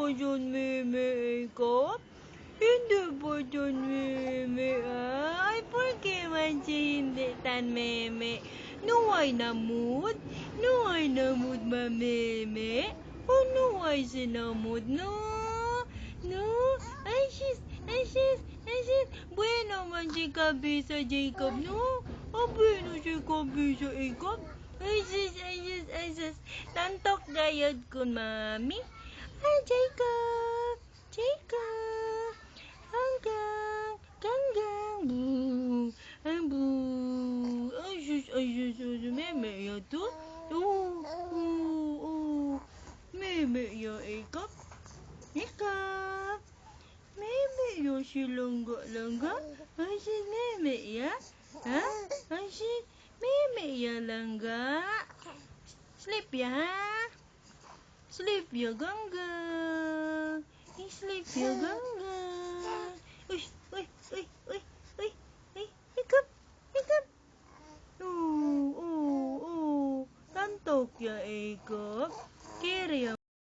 ba dyan, meme, ikap? Hindi ba dyan, meme, ay? ¿Por qué man siya hindi tan, meme? No ay namud? No ay namud, ma, meme? Oh, no ay sinamud, no? No? Ay, sis, ay, sis, ay, sis. Bueno man si kabisa, Jacob, no? Bueno si kabisa, Jacob. Ay, sis, ay, sis, ay, sis. Tantok gayod kun, mami. Ay, Jacob, Jacob. Hanggang, ganggang, boo, ang boo. Ay, sus, meme ya to? Meme ya, Jacob. Jacob. Meme ya si langga. Ay, sis, meme ya? Ha? Ay, sis, meme ya langga. Sleep ya, ha? Sleep ya, ganggang. Sleep ya, ganggang. Uy, uy, uy, uy, uy, uy, hikap, hikap. Tantok ya, Jacob. Kiri ya.